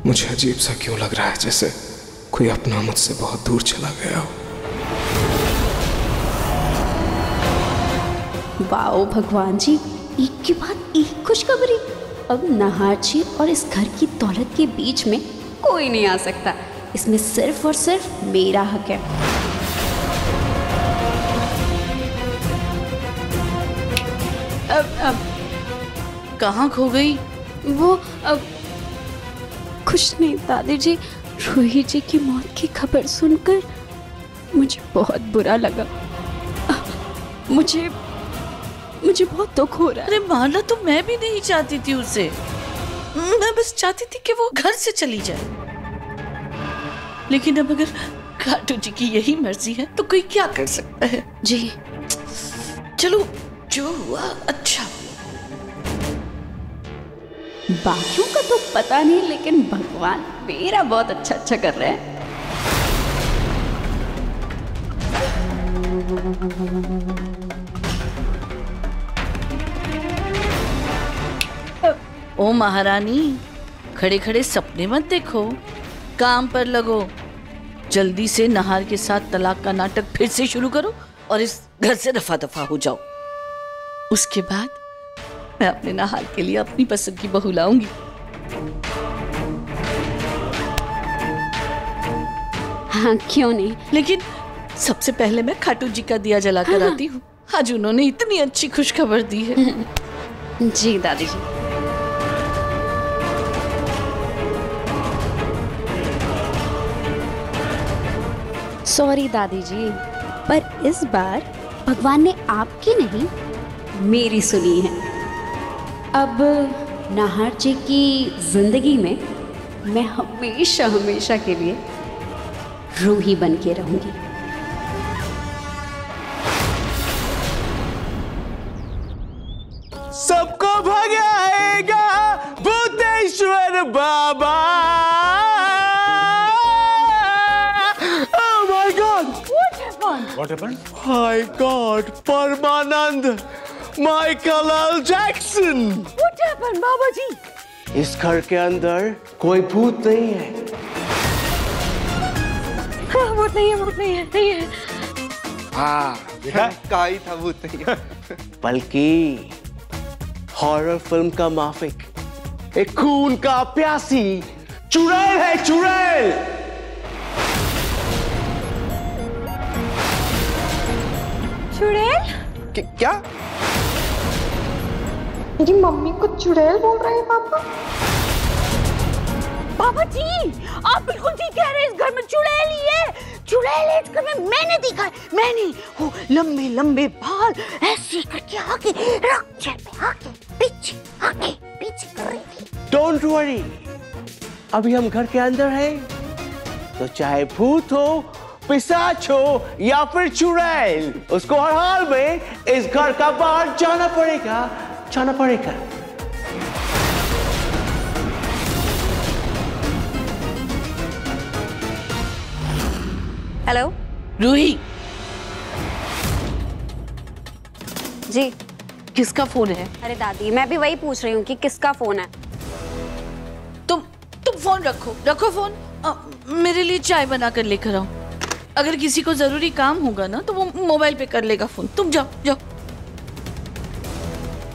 मुझे अजीब सा क्यों लग रहा है, जैसे कोई अपना मुझसे बहुत दूर चला गया हो। वाओ भगवान जी, एक के बाद एक खुशखबरी। अब नाहर जी और इस घर की दौलत के बीच में कोई नहीं आ सकता। इसमें सिर्फ और सिर्फ मेरा हक है। अब कहाँ खो गई वो? अब कुछ नहीं दादी जी, रूही जी की मौत की खबर सुनकर मुझे बहुत बुरा लगा। मुझे बहुत दुख हो रहा है। अरे मारना तो मैं भी नहीं चाहती थी उसे, मैं बस चाहती थी कि वो घर से चली जाए। लेकिन अब अगर खाटू जी की यही मर्जी है तो कोई क्या कर सकता है। जी चलो, जो हुआ अच्छा। बाकियों का तो पता नहीं, लेकिन भगवान मेरा बहुत अच्छा कर रहे हैं। ओ महारानी, खड़े खड़े सपने मत देखो, काम पर लगो। जल्दी से नहार के साथ तलाक का नाटक फिर से शुरू करो और इस घर से रफा दफा हो जाओ। उसके बाद मैं अपने नहार के लिए अपनी पसंद की बहू लाऊंगी। हाँ क्यों नहीं, लेकिन सबसे पहले मैं खाटू जी का दिया जला कर आती हूँ। आज उन्होंने इतनी अच्छी खुशखबर दी है। जी दादी जी। सॉरी दादी जी, पर इस बार भगवान ने आपकी नहीं मेरी सुनी है। अब नाहर जी की जिंदगी में मैं हमेशा हमेशा के लिए रूही बन के रहूंगी। सबको भगाएगा Bhuteshwar Baba. Oh my God! What happened? My God, Parmanand, Michael L Jackson. What happened, Baba ji? इस घर के अंदर कोई भूत नहीं है। भूत नहीं है, नहीं है। हाँ, कहा ही था भूत नहीं है। बल्कि हॉरर फिल्म का माफिक, एक खून का प्यासी चुड़ैल है, चुड़ैल। चुड़ैल? क्या? मेरी मम्मी को चुड़ैल बोल रहे हैं पापा? बाबा जी, आप बिल्कुल ठीक कह रहे हैं। इस घर में चुड़ैल ही है। चुड़ैल है इस घर में। मैंने देखा है, मैंने। वो लंबे लंबे बाल ऐसे करके आगे रक्षे पे आगे पीछे कर रही थी। डोंट वरी, अभी हम घर के अंदर हैं, तो चाहे भूत हो, पिशाच हो या फिर चुड़ैल, उसको हर हाल में इस घर का बाहर जाना पड़ेगा। हेलो रूही जी। किसका फोन है? अरे दादी, मैं भी वही पूछ रही हूँ कि किसका फोन है। तुम फोन रखो फोन। मेरे लिए चाय बना कर लेकर आओ। अगर किसी को जरूरी काम होगा ना तो वो मोबाइल पे कर लेगा फोन। तुम जाओ।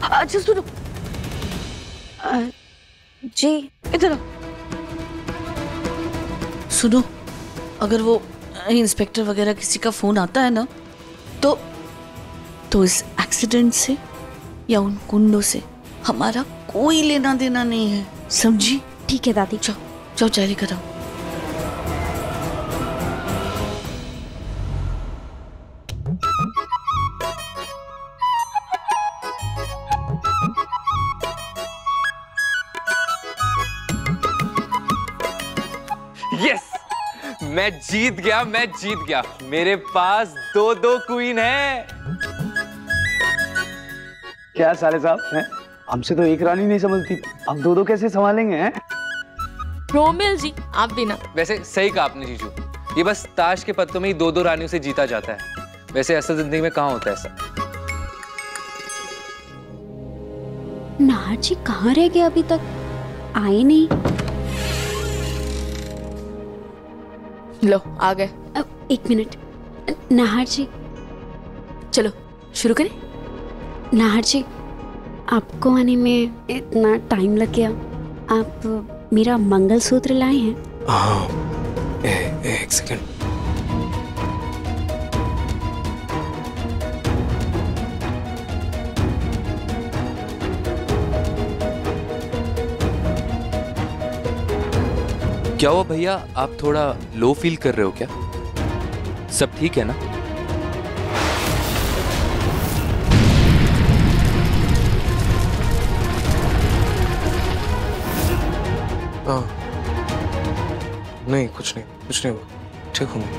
अच्छा सुनो, जी इधर आओ। सुनो, अगर वो इंस्पेक्टर वगैरह किसी का फोन आता है ना तो इस एक्सीडेंट से या उन कुंडों से हमारा कोई लेना देना नहीं है, समझी? ठीक है दादी। जाओ चाय लेकर आओ। यस, मैं जीत गया। मेरे पास 2 क्वीन है। क्या साले साहब हैं? हमसे तो एक रानी नहीं संभलती, हम 2 कैसे संभालेंगे हैं? रोमिल जी, आप भी ना। वैसे सही कहा आपने जीजू, ये बस ताश के पत्तों में ही 2 रानियों से जीता जाता है। वैसे असल जिंदगी में कहाँ होता है ऐसा? नाहर जी कहाँ रह गए? अभी तक आए नहीं। लो आ गए। अब 1 मिनट, नाहर जी। चलो शुरू करें। नाहर जी, आपको आने में इतना टाइम लग गया। आप मेरा मंगलसूत्र लाए हैं? हाँ, एक सेकंड। क्या हुआ भैया, आप थोड़ा लो फील कर रहे हो क्या? सब ठीक है ना? हाँ, नहीं कुछ नहीं हुआ, ठीक हूँ मैं।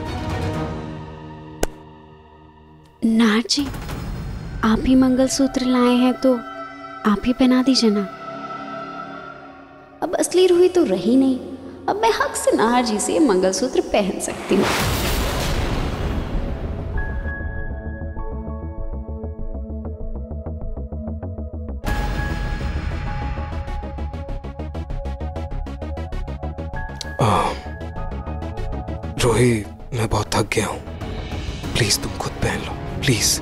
नाहर जी, आप ही मंगलसूत्र लाए हैं तो आप ही पहना दीजिए ना। अब असली रूही तो रही नहीं, अब मैं हक से नाहर जी से मंगलसूत्र पहन सकती हूँ। रूही, मैं बहुत थक गया हूँ, प्लीज तुम खुद पहन लो, प्लीज।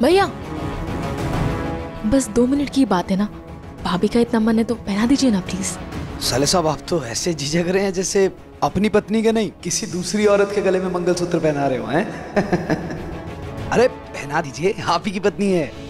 भैया बस 2 मिनट की बात है ना, भाभी का इतना मन है तो पहना दीजिए ना प्लीज। साले साहब, आप तो ऐसे झिझक रहे हैं जैसे अपनी पत्नी के नहीं किसी दूसरी औरत के गले में मंगलसूत्र पहना रहे हो हैं? अरे पहना दीजिए, आप ही की पत्नी है।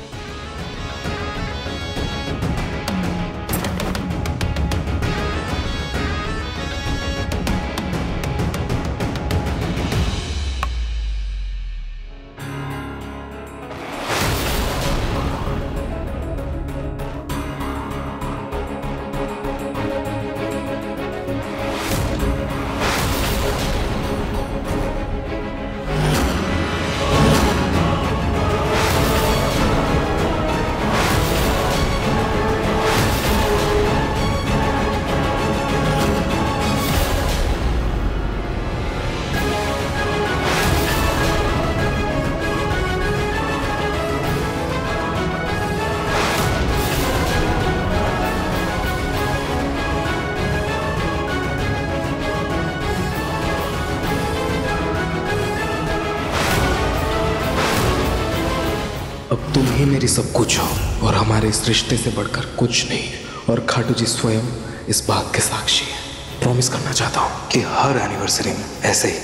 अब तुम ही मेरी सब कुछ हो और हमारे इस रिश्ते से बढ़कर कुछ नहीं है। और खाटू जी स्वयं इस बात के साक्षी है। प्रॉमिस करना चाहता हूँ कि हर एनिवर्सरी में ऐसे ही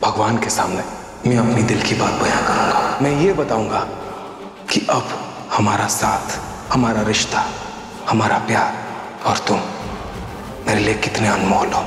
भगवान के सामने मैं अपनी दिल की बात बयां करूंगा। मैं ये बताऊंगा कि अब हमारा साथ, हमारा रिश्ता, हमारा प्यार और तुम मेरे लिए कितने अनमोल हो।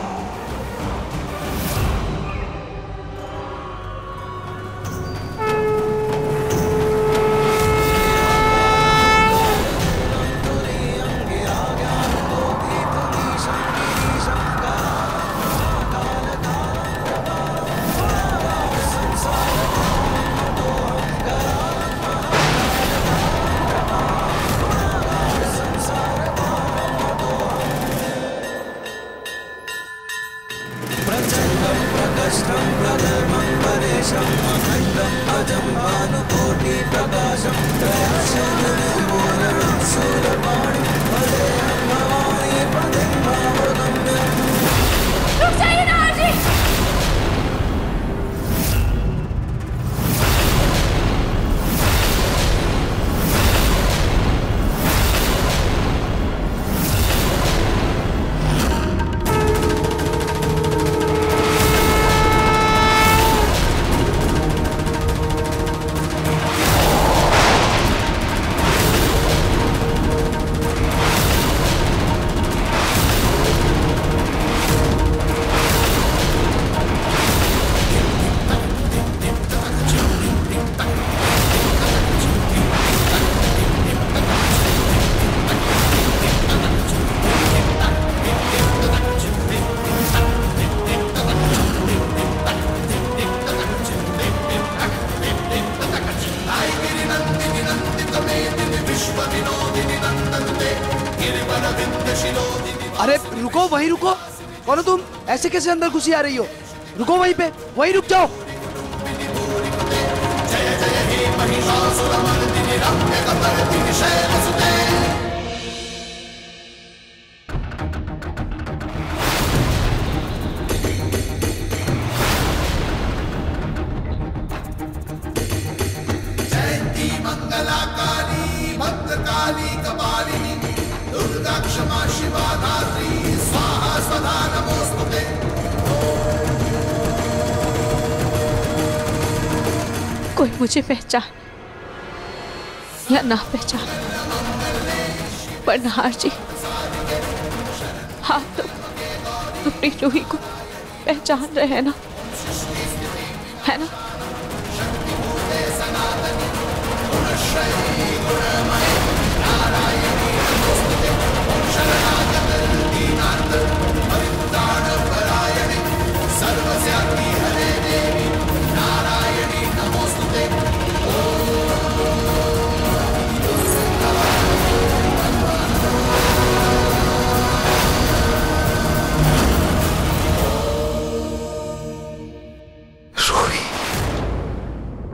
अरे रुको, वहीं रुको। कौन हो तुम? ऐसे कैसे अंदर घुसी आ रही हो? रुको वहीं पे, वहीं रुक जाओ। कोई मुझे पहचान या ना पहचान, पर नाहर जी आप तो अपनी रूही को पहचान रहे हैं ना, है ना?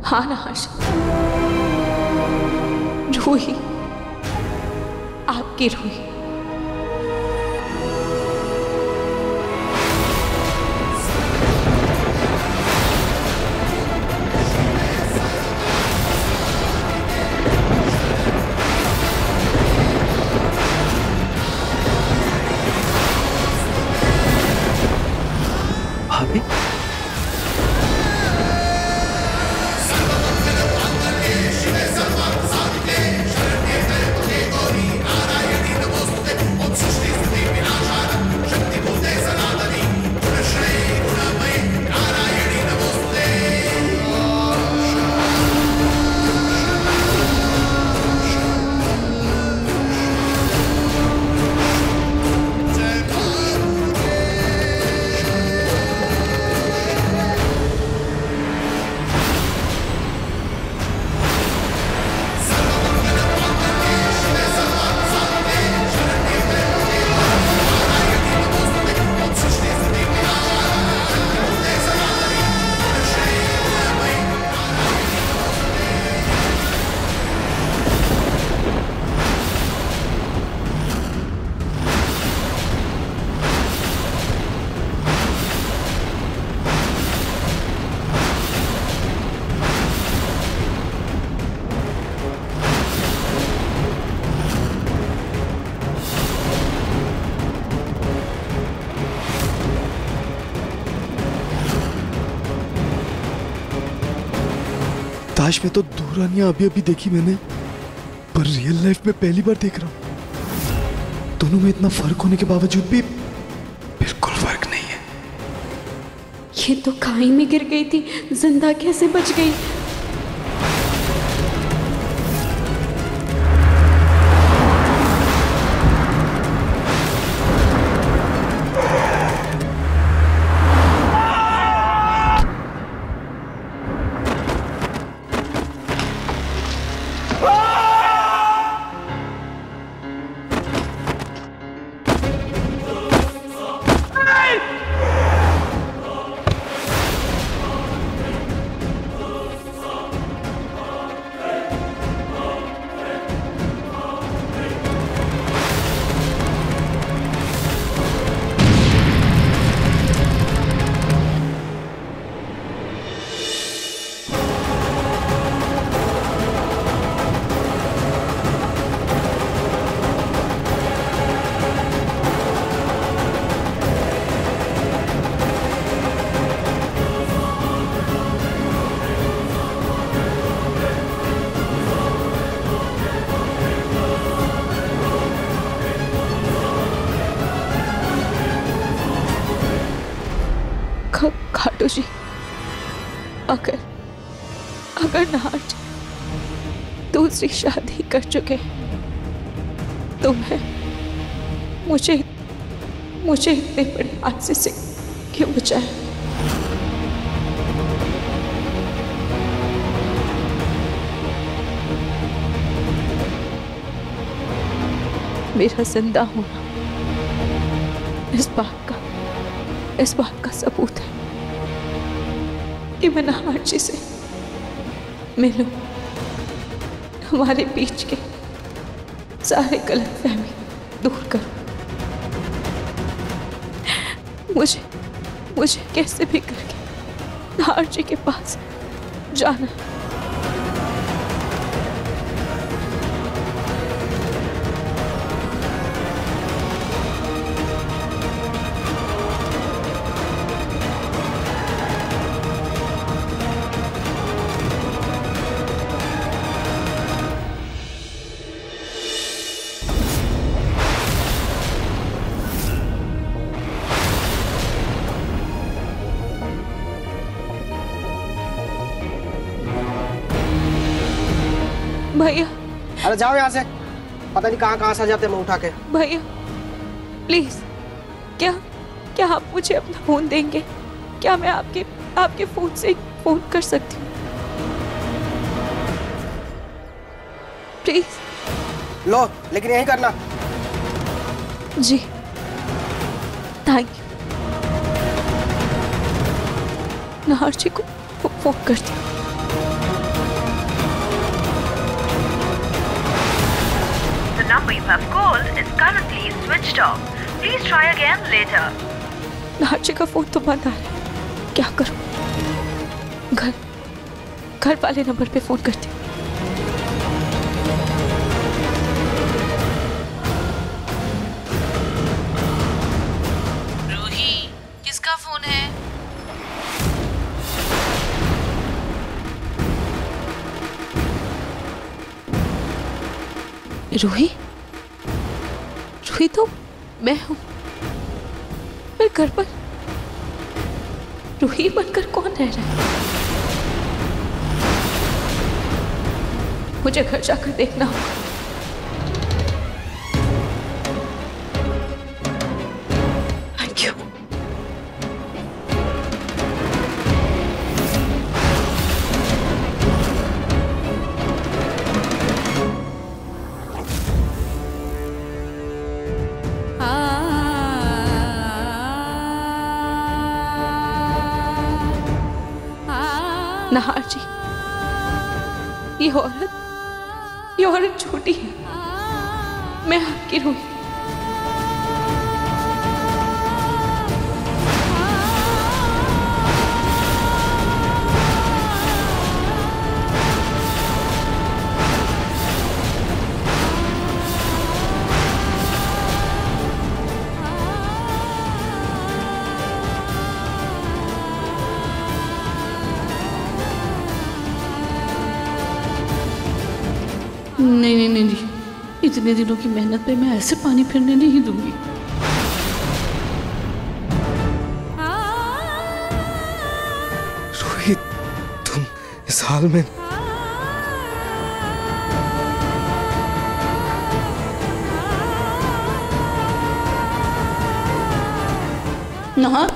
हाँ नाहर, रूही, आपकी रूही। भाभी, ताश में तो दो रानियां अभी अभी देखी मैंने, पर रियल लाइफ में पहली बार देख रहा हूं। दोनों में इतना फर्क होने के बावजूद भी बिल्कुल फर्क नहीं है। ये तो खाई में गिर गई थी, जिंदा कैसे बच गई? खाटू जी, अगर नाहर जी दूसरी शादी कर चुके तो मुझे इतने बड़े हादसे से क्यों बचाया? मेरा जिंदा होना इस बात का सबूत है कि मैं नाहर जी से मिलूं, हमारे बीच के सारे गलतफहमी दूर करूं। मुझे कैसे भी करके नाहर जी के पास जाना है। भैया अरे जाओ यहाँ से, पता नहीं कहाँ कहाँ से जाते मुंह उठा के। भैया प्लीज, क्या क्या आप मुझे अपना फोन देंगे? क्या मैं आपके फोन से फोन कर सकती हूँ प्लीज? लो, लेकिन यही करना। जी थैंक यू। नाहर जी को फोन करती हूँ। The number you have called is currently switched off. Please try again later. Nahar जी का फोन तो बंद आ रहा है, क्या करूं? घर वाले नंबर पे फोन करती हूँ। रूही, किसका फोन है? रूही तो मैं हूँ, पर घर पर रूही बनकर कौन रह रहा है? मुझे घर जाकर देखना होगा। Thank you. नाहर जी, ये औरत झूठी है। मैं आपकी रूही। नहीं, इतने दिनों की मेहनत पे मैं ऐसे पानी फिरने नहीं दूंगी। रोहित, तुम इस हाल में? नाहर,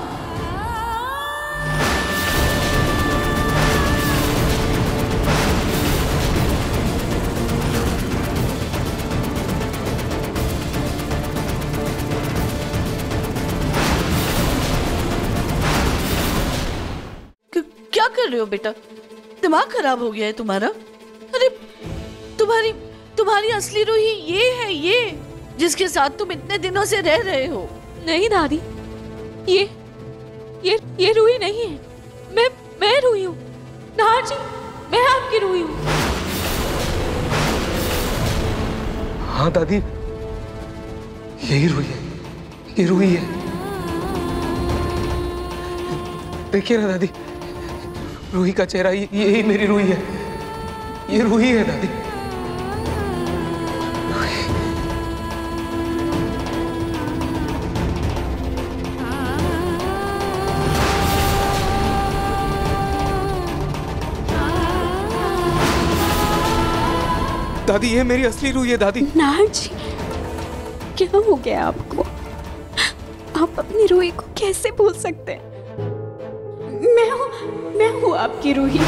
क्या कर रहे हो बेटा? दिमाग खराब हो गया है तुम्हारा? अरे तुम्हारी असली रूही ये है, ये जिसके साथ तुम इतने दिनों से रह रहे हो। नहीं दादी, ये रूही नहीं है। मैं रूही हूँ। नाहर जी, मैं आपकी रूही हूँ। हाँ दादी, यही रूही है, ये रूही है। देखिए ना दादी, रूही का चेहरा, यही मेरी रूही है। ये रूही है दादी। दादी, ये मेरी असली रूही है दादी। नाहर जी, क्या हो गया आपको? आप अपनी रूही को कैसे भूल सकते हैं? मैं हूँ आपकी रूही।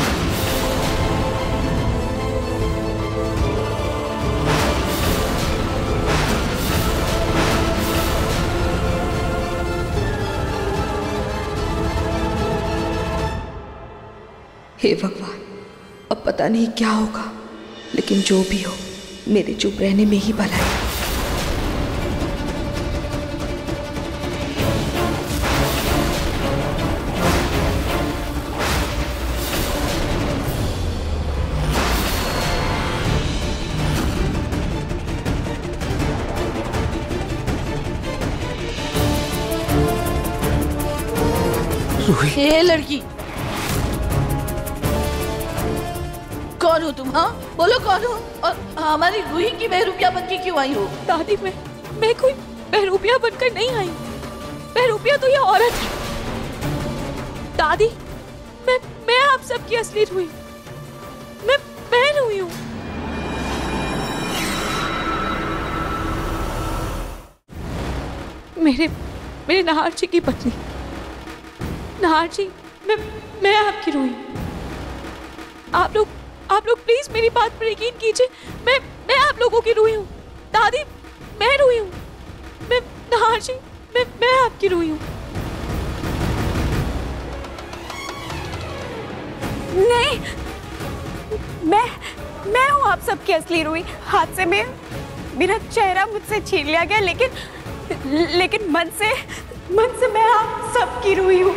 हे भगवान, अब पता नहीं क्या होगा, लेकिन जो भी हो, मेरे चुप रहने में ही भलाई है। ये लड़की कौन हो तुम? हाँ बोलो, कौन हो? और हमारी रूही की बहरूपिया बनके क्यों आई हो? दादी, मैं कोई बहरूपिया बनकर नहीं आई। बहरूपिया तो ये औरत है। दादी, मैं आप सबकी असली रूही, मैं रूही हूँ। मेरे नाहर जी की पत्नी। नाहर जी, मैं आपकी रूही हूँ। आप लोग प्लीज मेरी बात पर यकीन कीजिए। मैं आप लोगों की रूही हूँ। दादी, मैं रूही हूँ। मैं नाहर जी, मैं आपकी रूही हूँ। नहीं, मैं हूँ आप सबकी असली रूही। हादसे में मेरा चेहरा मुझसे छीन लिया गया, लेकिन मन से मैं आप सबकी रूही हूँ।